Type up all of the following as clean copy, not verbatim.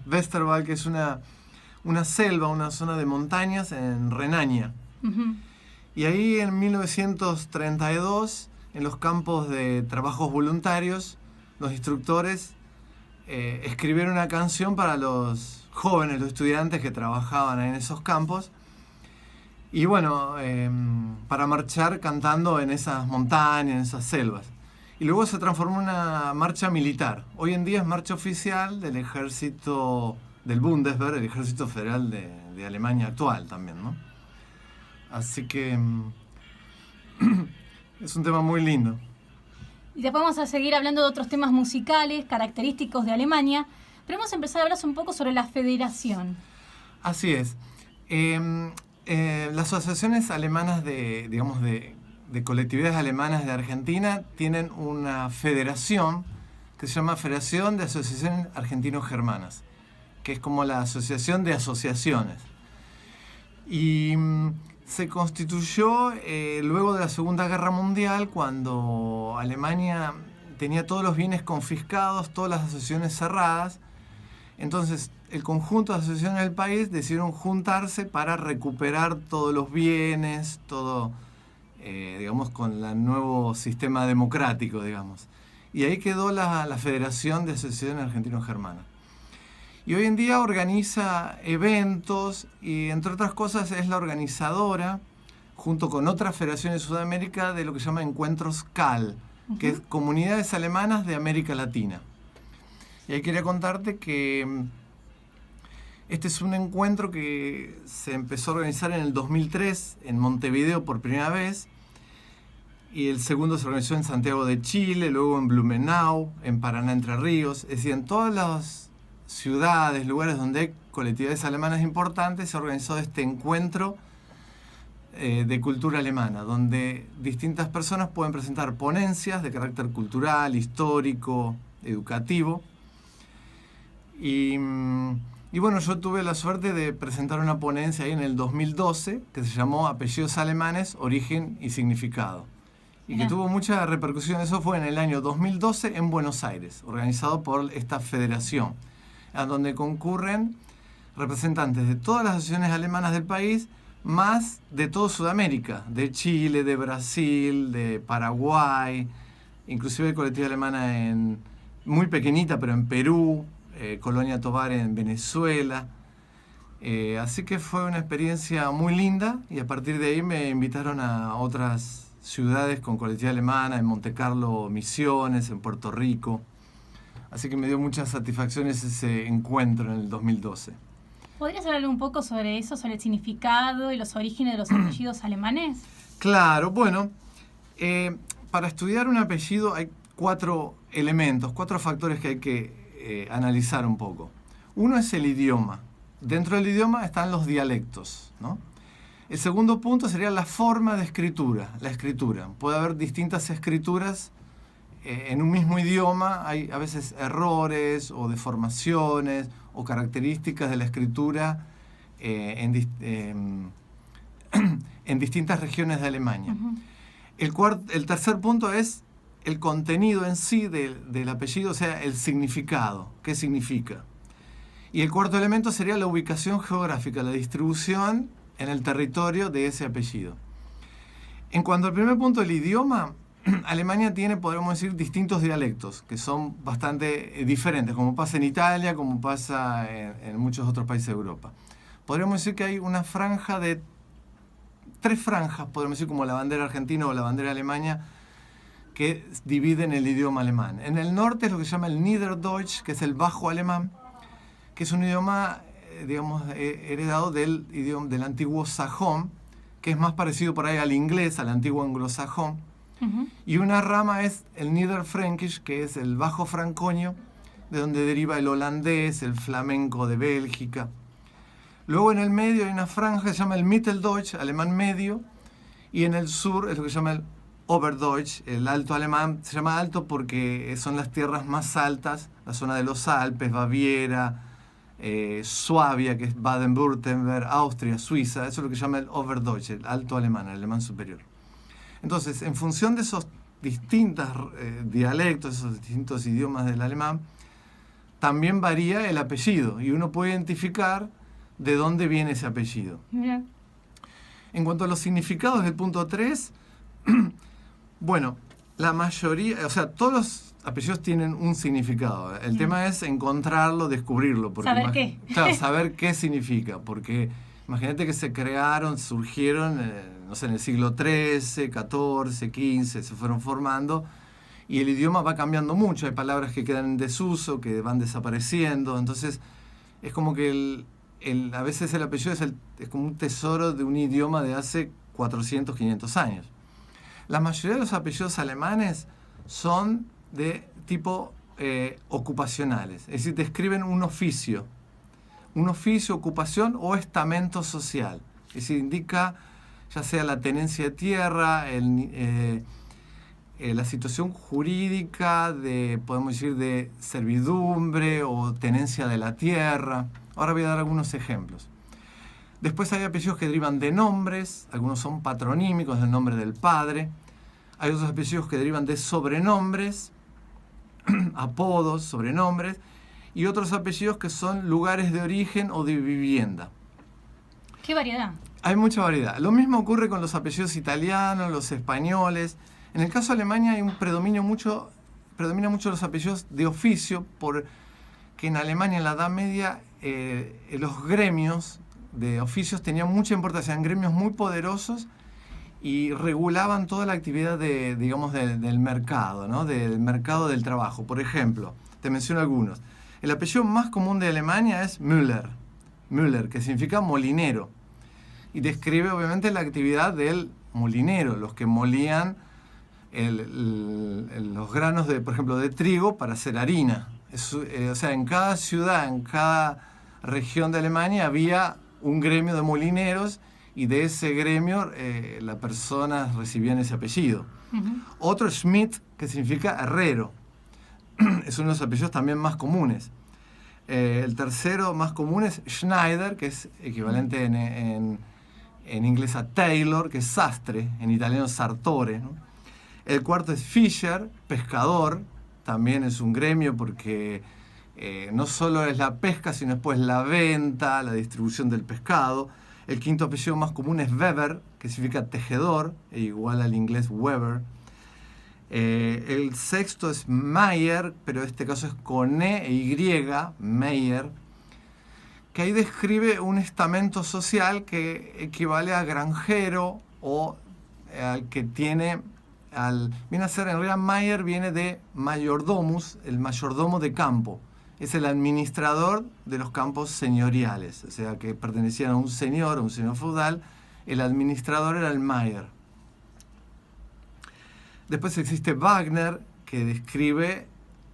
Westerwald, que es una selva, una zona de montañas en Renania. Uh-huh. Y ahí en 1932, en los campos de trabajos voluntarios, los instructores escribieron una canción para los jóvenes, los estudiantes que trabajaban en esos campos. Y bueno, para marchar cantando en esas montañas, en esas selvas. Y luego se transformó en una marcha militar. Hoy en día es marcha oficial del ejército, del Bundeswehr, el ejército federal de Alemania actual también, ¿no? Así que es un tema muy lindo. Y después vamos a seguir hablando de otros temas musicales, característicos de Alemania, pero vamos a empezar a hablar un poco sobre la federación. Así es. Las asociaciones alemanas de colectividades alemanas de Argentina tienen una federación que se llama Federación de Asociaciones Argentino-Germanas, que es como la asociación de asociaciones. Y se constituyó luego de la Segunda Guerra Mundial, cuando Alemania tenía todos los bienes confiscados, todas las asociaciones cerradas. Entonces, el conjunto de asociaciones del país decidieron juntarse para recuperar todos los bienes, todo, digamos, con el nuevo sistema democrático, digamos. Y ahí quedó la Federación de Asociaciones Argentino-Germanas. Y hoy en día organiza eventos y, entre otras cosas, es la organizadora, junto con otras federaciones de Sudamérica, de lo que se llama Encuentros CAL, que es Comunidades Alemanas de América Latina. Y ahí quería contarte que este es un encuentro que se empezó a organizar en el 2003 en Montevideo por primera vez, y el segundo se organizó en Santiago de Chile, luego en Blumenau, en Paraná, Entre Ríos. Es decir, en todas las ciudades, lugares donde hay colectividades alemanas importantes, se organizó este encuentro de cultura alemana, donde distintas personas pueden presentar ponencias de carácter cultural, histórico, educativo. Y bueno, yo tuve la suerte de presentar una ponencia ahí en el 2012 que se llamó Apellidos Alemanes, Origen y Significado. Y que tuvo mucha repercusión. Eso fue en el año 2012 en Buenos Aires, organizado por esta federación, a donde concurren representantes de todas las asociaciones alemanas del país, más de toda Sudamérica, de Chile, de Brasil, de Paraguay, inclusive colectividad alemana muy pequeñita, pero en Perú, Colonia Tovar en Venezuela. Así que fue una experiencia muy linda, y a partir de ahí me invitaron a otras ciudades con colectividad alemana, en Monte Carlo, Misiones, en Puerto Rico. Así que me dio muchas satisfacciones ese encuentro en el 2012. ¿Podrías hablar un poco sobre eso, sobre el significado y los orígenes de los apellidos alemanes? Claro, bueno, para estudiar un apellido hay 4 elementos, 4 factores que hay que analizar un poco. Uno es el idioma. Dentro del idioma están los dialectos, ¿no? El segundo punto sería la forma de escritura, la escritura. Puede haber distintas escrituras en un mismo idioma, hay a veces errores o deformaciones o características de la escritura en distintas regiones de Alemania. Uh-huh. El tercer punto es el contenido en sí del apellido, o sea, el significado, qué significa. Y el cuarto elemento sería la ubicación geográfica, la distribución en el territorio de ese apellido. En cuanto al primer punto, el idioma, Alemania tiene, podríamos decir, distintos dialectos que son bastante diferentes, como pasa en Italia, como pasa en muchos otros países de Europa. Podríamos decir que hay una franja de 3 franjas, podríamos decir, como la bandera argentina o la bandera alemana, que dividen el idioma alemán. En el norte es lo que se llama el Niederdeutsch, que es el bajo alemán, que es un idioma, digamos, heredado del antiguo sajón, que es más parecido por ahí al inglés, al antiguo anglosajón. Uh-huh. Y una rama es el Niederfränkisch, que es el bajo francoño, de donde deriva el holandés, el flamenco de Bélgica. Luego en el medio hay una franja que se llama el Mitteldeutsch, alemán medio, y en el sur es lo que se llama el Oberdeutsch, el alto alemán. Se llama alto porque son las tierras más altas, la zona de los Alpes, Baviera, Suabia, que es Baden-Württemberg, Austria, Suiza. Eso es lo que se llama el Oberdeutsch, el alto alemán, el alemán superior. Entonces, en función de esos distintos dialectos, esos distintos idiomas del alemán, también varía el apellido y uno puede identificar de dónde viene ese apellido. Mira. En cuanto a los significados del punto 3, bueno, la mayoría, o sea, todos los apellidos tienen un significado. El tema es encontrarlo, descubrirlo. Porque ¿Saber qué? Claro, saber qué significa. Porque imagínate que se crearon, surgieron, no sé, en el siglo XIII, XIV, XV, se fueron formando. Y el idioma va cambiando mucho. Hay palabras que quedan en desuso, que van desapareciendo. Entonces, es como que a veces el apellido es como un tesoro de un idioma de hace 400, 500 años. La mayoría de los apellidos alemanes son de tipo ocupacionales, es decir, describen un oficio, ocupación o estamento social. Es decir, indica ya sea la tenencia de tierra, la situación jurídica podemos decir, de servidumbre o tenencia de la tierra. Ahora voy a dar algunos ejemplos. Después hay apellidos que derivan de nombres, algunos son patronímicos del nombre del padre. Hay otros apellidos que derivan de sobrenombres, apodos, sobrenombres, y otros apellidos que son lugares de origen o de vivienda. ¡Qué variedad! Hay mucha variedad. Lo mismo ocurre con los apellidos italianos, los españoles. En el caso de Alemania hay predomina mucho los apellidos de oficio, porque en Alemania en la Edad Media los gremios de oficios tenían mucha importancia, eran gremios muy poderosos y regulaban toda la actividad del mercado, ¿no? Del mercado del trabajo. Por ejemplo, te menciono algunos. El apellido más común de Alemania es Müller, que significa molinero, y describe obviamente la actividad del molinero, los que molían los granos, por ejemplo, de trigo para hacer harina. O sea, en cada ciudad, en cada región de Alemania había un gremio de molineros y de ese gremio las personas recibían ese apellido. Uh-huh. Otro, Schmidt, que significa herrero. Es uno de los apellidos también más comunes. El tercero más común es Schneider, que es equivalente en inglés a Taylor, que es sastre, en italiano sartore, ¿no? El cuarto es Fischer, pescador, también es un gremio porque no solo es la pesca, sino después la venta, la distribución del pescado. El quinto apellido más común es Weber, que significa tejedor, e igual al inglés Weber. El sexto es Mayer, pero en este caso es con E Y, Mayer, que ahí describe un estamento social que equivale a granjero o al que tiene... viene a ser, en realidad Mayer viene de mayordomus, el mayordomo de campo. Es el administrador de los campos señoriales, o sea, que pertenecían a un señor feudal. El administrador era el Mayer. Después existe Wagner, que describe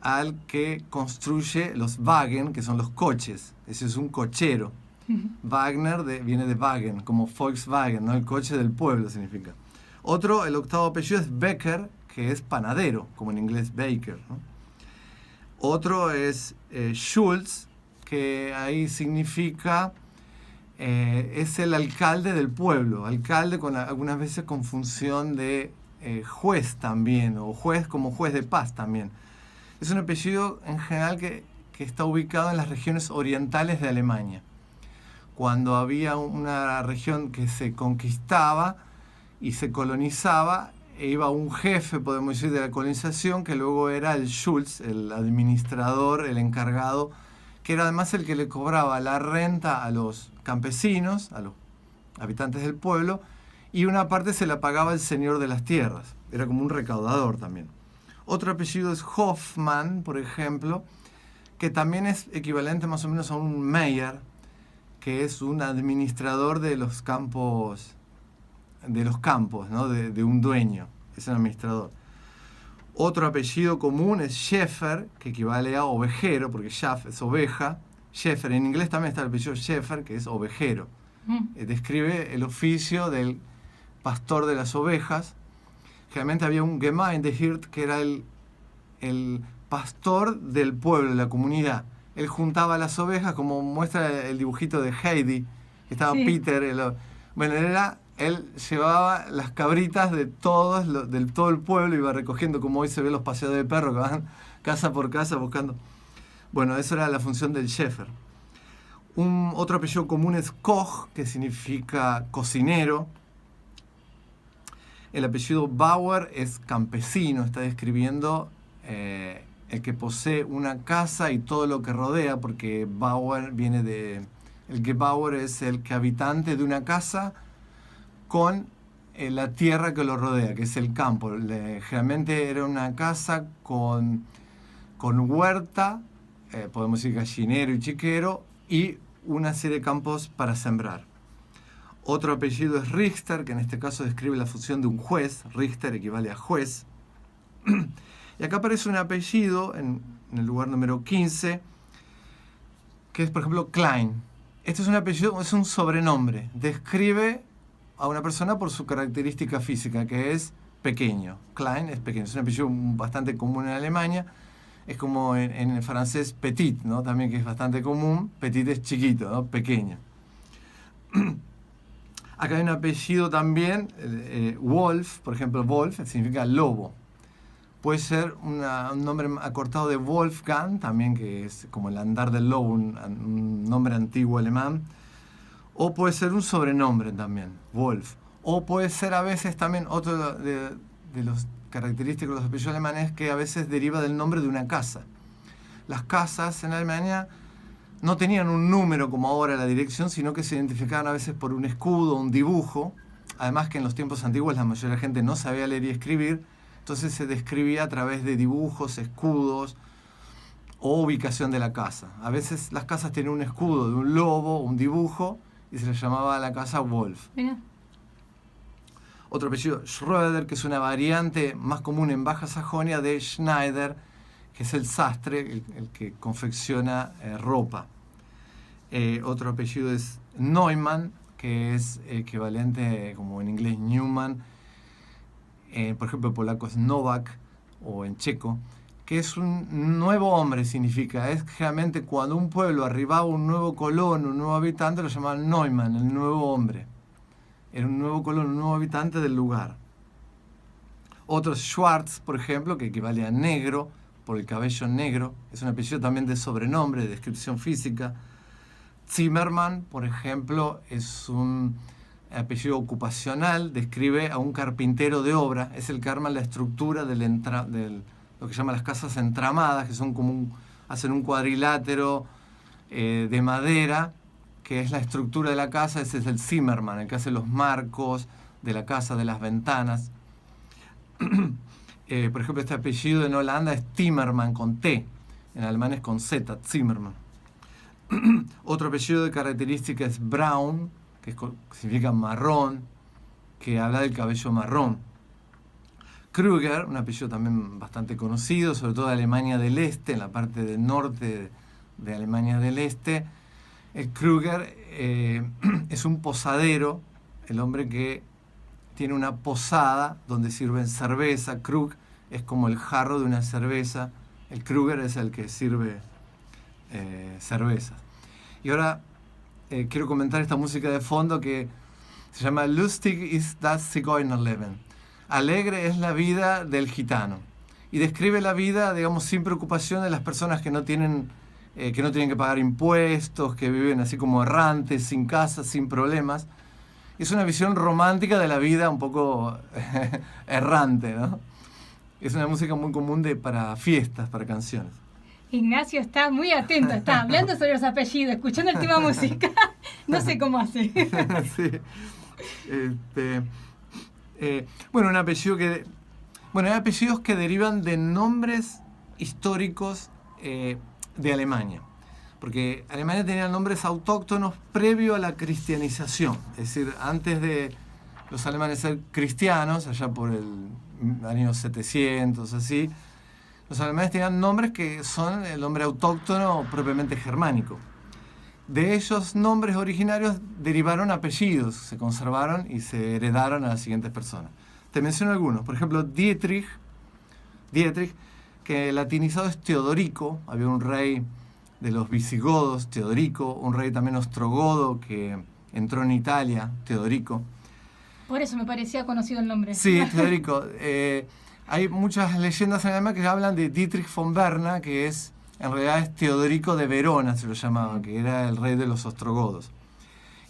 al que construye los Wagen, que son los coches. Ese es un cochero. Uh-huh. Wagner viene de Wagen, como Volkswagen, ¿no? El coche del pueblo significa. Otro, el octavo apellido es Becker, que es panadero, como en inglés baker, ¿no? Otro es Schulz, que ahí significa, es el alcalde del pueblo, alcalde algunas veces con función de juez también, o juez como juez de paz también. Es un apellido en general que está ubicado en las regiones orientales de Alemania. Cuando había una región que se conquistaba y se colonizaba, iba un jefe, podemos decir, de la colonización, que luego era el Schulz, el administrador, el encargado, que era además el que le cobraba la renta a los campesinos, a los habitantes del pueblo, y una parte se la pagaba el señor de las tierras. Era como un recaudador también. Otro apellido es Hoffmann, por ejemplo, que también es equivalente más o menos a un Mayer, que es un administrador de los campos, ¿no? de un dueño, es un administrador. Otro apellido común es Schäfer, que equivale a ovejero, porque Schaf es oveja. Schäfer, en inglés también está el apellido Schäfer, que es ovejero. Describe el oficio del pastor de las ovejas. Generalmente había un Gemeindehirt, que era el pastor del pueblo, de la comunidad. Él juntaba las ovejas, como muestra el dibujito de Heidi, que estaba sí. Peter. Él llevaba las cabritas de todo el pueblo, iba recogiendo, como hoy se ve los paseos de perros que van casa por casa buscando. Bueno, esa era la función del Schäfer. Otro apellido común es Koch, que significa cocinero. El apellido Bauer es campesino, está describiendo el que posee una casa y todo lo que rodea, porque Bauer viene de... El Gebauer es el que habitante de una casa con la tierra que lo rodea, que es el campo. Generalmente era una casa con huerta, podemos decir gallinero y chiquero, y una serie de campos para sembrar. Otro apellido es Richter, que en este caso describe la función de un juez. Richter equivale a juez. Y acá aparece un apellido en el lugar número 15, que es, por ejemplo, Klein. Este es un apellido, es un sobrenombre. Describe a una persona por su característica física, que es pequeño. Klein es pequeño. Es un apellido bastante común en Alemania. Es como en el francés petit, ¿no? También, que es bastante común. Petit es chiquito, ¿no? Pequeño. Acá hay un apellido también, Wolf, por ejemplo, Wolf significa lobo. Puede ser un nombre acortado de Wolfgang, también, que es como el andar del lobo, un nombre antiguo alemán. O puede ser un sobrenombre también, Wolf. O puede ser a veces también otro de los característicos de los apellidos alemanes, que a veces deriva del nombre de una casa. Las casas en Alemania no tenían un número como ahora la dirección, sino que se identificaban a veces por un escudo, un dibujo. Además que en los tiempos antiguos la mayoría de la gente no sabía leer y escribir, entonces se describía a través de dibujos, escudos o ubicación de la casa. A veces las casas tienen un escudo de un lobo, un dibujo, y se le llamaba a la casa Wolf. Mira. Otro apellido, Schröder, que es una variante más común en Baja Sajonia de Schneider, que es el sastre, el que confecciona ropa. Otro apellido es Neumann, que es equivalente, como en inglés, Newman. Por ejemplo, en polaco es Novak, o en checo, que es un nuevo hombre, significa. Es generalmente cuando un pueblo arribaba un nuevo colón, un nuevo habitante, lo llamaban Neumann, el nuevo hombre. Era un nuevo colón, un nuevo habitante del lugar. Otro es Schwarz, por ejemplo, que equivale a negro, por el cabello negro. Es un apellido también de sobrenombre, de descripción física. Zimmermann, por ejemplo, es un apellido ocupacional, describe a un carpintero de obra. Es el que arma la estructura de lo que llaman las casas entramadas, que son como hacen un cuadrilátero de madera, que es la estructura de la casa. Ese es el Zimmermann, el que hace los marcos de la casa, de las ventanas. Por ejemplo, este apellido en Holanda es Timmerman con T, en alemán es con Z, Zimmermann. Otro apellido de característica es Braun, que significa marrón, que habla del cabello marrón. Krüger, un apellido también bastante conocido, sobre todo de Alemania del Este, en la parte del norte de Alemania del Este. El Krüger es un posadero, el hombre que tiene una posada donde sirven cerveza. Krug es como el jarro de una cerveza. El Krüger es el que sirve cervezas. Y ahora quiero comentar esta música de fondo que se llama Lustig ist das Zigeunerleben. Alegre es la vida del gitano. Y describe la vida, digamos, sin preocupación de las personas que no tienen que pagar impuestos, que viven así como errantes, sin casa, sin problemas. Es una visión romántica de la vida un poco errante, ¿no? Es una música muy común para fiestas, para canciones. Ignacio está muy atento, está hablando sobre los apellidos, escuchando el tema música. No sé cómo hace. Sí. Bueno, hay apellidos que derivan de nombres históricos de Alemania. Porque Alemania tenía nombres autóctonos previo a la cristianización. Es decir, antes de los alemanes ser cristianos, allá por el año 700, así, los alemanes tenían nombres que son el nombre autóctono propiamente germánico. De esos nombres originarios derivaron apellidos, se conservaron y se heredaron a las siguientes personas. Te menciono algunos. Por ejemplo, Dietrich, que latinizado es Teodorico. Había un rey de los visigodos, Teodorico, un rey también ostrogodo que entró en Italia, Teodorico. Por eso me parecía conocido el nombre. Sí, Teodorico. Hay muchas leyendas en Alemania que hablan de Dietrich von Berna, que es en realidad es Teodorico de Verona, se lo llamaba, que era el rey de los ostrogodos.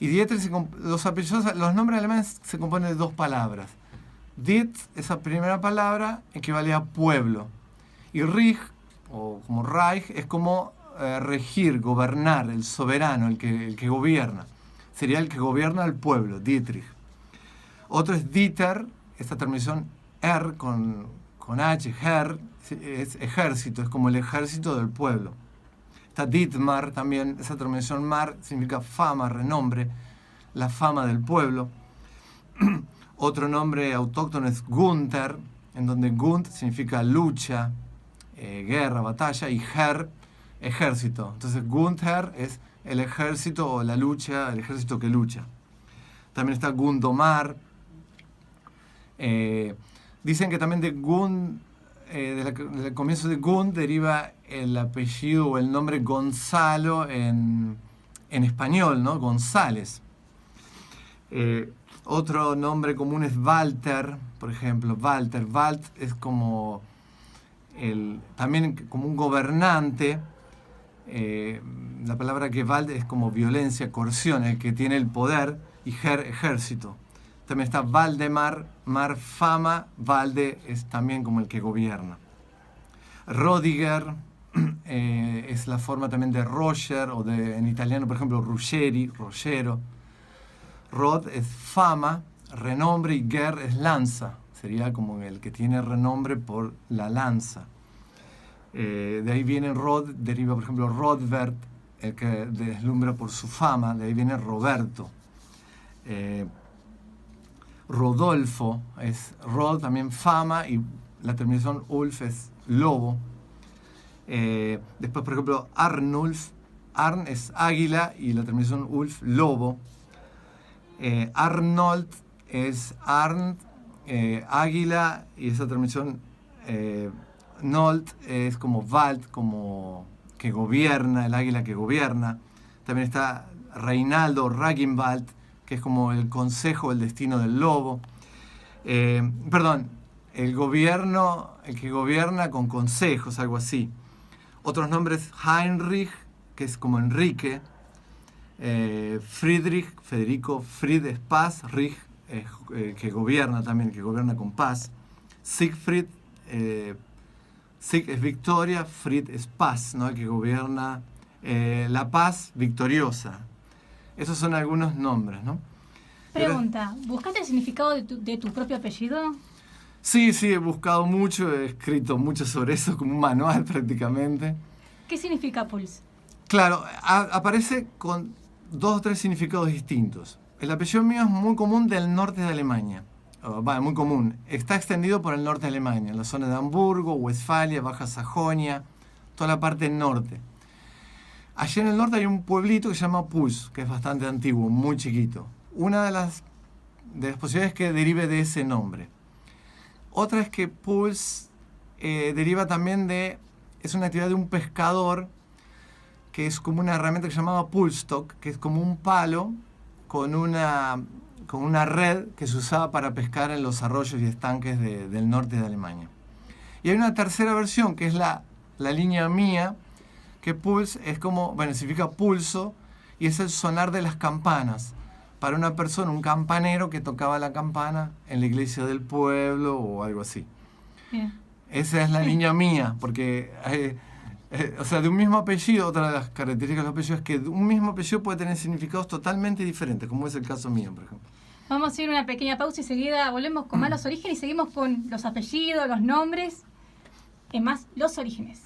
Y Dietrich, los nombres alemanes se componen de dos palabras. Diet, esa primera palabra, equivale a pueblo. Y Reich, o como Reich, es como regir, gobernar, el soberano, el que gobierna. Sería el que gobierna al pueblo, Dietrich. Otro es Dieter, esta terminación er con H, Herr, es ejército, es como el ejército del pueblo. Está Dietmar también, esa terminación mar significa fama, renombre, la fama del pueblo. Otro nombre autóctono es Gunther, en donde Gunt significa lucha, guerra, batalla, y Herr, ejército. Entonces Gunther es el ejército o la lucha, el ejército que lucha. También está Gundomar. Dicen que también de Gun, del comienzo de Gun deriva el apellido o el nombre Gonzalo en español, ¿no? González. Otro nombre común es Walter, por ejemplo. Walt es como también como un gobernante. La palabra que Wald es como violencia, coerción, el que tiene el poder, y ejército. También está Valdemar, mar fama, Valde es también como el que gobierna. Rodiger es la forma también de Roger, o en italiano, por ejemplo, Ruggeri, Rogero. Rod es fama, renombre, y Ger es lanza. Sería como el que tiene renombre por la lanza. De ahí viene Rod, deriva, por ejemplo, Rodbert, el que deslumbra por su fama. De ahí viene Roberto. Rodolfo es Rod, también fama, y la terminación Ulf es lobo. Después, por ejemplo, Arnulf, Arn es águila, y la terminación Ulf, lobo. Arnold es Arn, águila, y esa terminación Nold es como Wald, como que gobierna, el águila que gobierna. También está Reinaldo, Ragnvald, que es como el consejo, el destino del lobo. El gobierno, el que gobierna con consejos, algo así. Otros nombres, Heinrich, que es como Enrique. Friedrich, Federico, Fried es paz, Rich que gobierna también, que gobierna con paz. Siegfried, Sieg es victoria, Fried es paz, ¿no? El que gobierna la paz victoriosa. Esos son algunos nombres, ¿no? Pregunta, ¿buscaste el significado de tu propio apellido? Sí, he buscado mucho, he escrito mucho sobre eso, como un manual prácticamente. ¿Qué significa Puls? Claro, aparece con 2 o 3 significados distintos. El apellido mío es muy común del norte de Alemania. Muy común. Está extendido por el norte de Alemania, en la zona de Hamburgo, Westfalia, Baja Sajonia, toda la parte norte. Allí en el norte hay un pueblito que se llama Puls, que es bastante antiguo, muy chiquito. Una de las posibilidades es que derive de ese nombre. Otra es que Puls deriva también es una actividad de un pescador, que es como una herramienta que se llamaba Pulstock, que es como un palo con una red que se usaba para pescar en los arroyos y estanques del norte de Alemania. Y hay una tercera versión, que es la línea mía, que Puls es como, significa pulso, y es el sonar de las campanas. Para una persona, un campanero que tocaba la campana en la iglesia del pueblo o algo así. Bien. Esa es la línea mía, porque de un mismo apellido, otra de las características de los apellidos es que un mismo apellido puede tener significados totalmente diferentes, como es el caso mío, por ejemplo. Vamos a ir a una pequeña pausa y seguida volvemos con más los orígenes y seguimos con los apellidos, los nombres, y más los orígenes.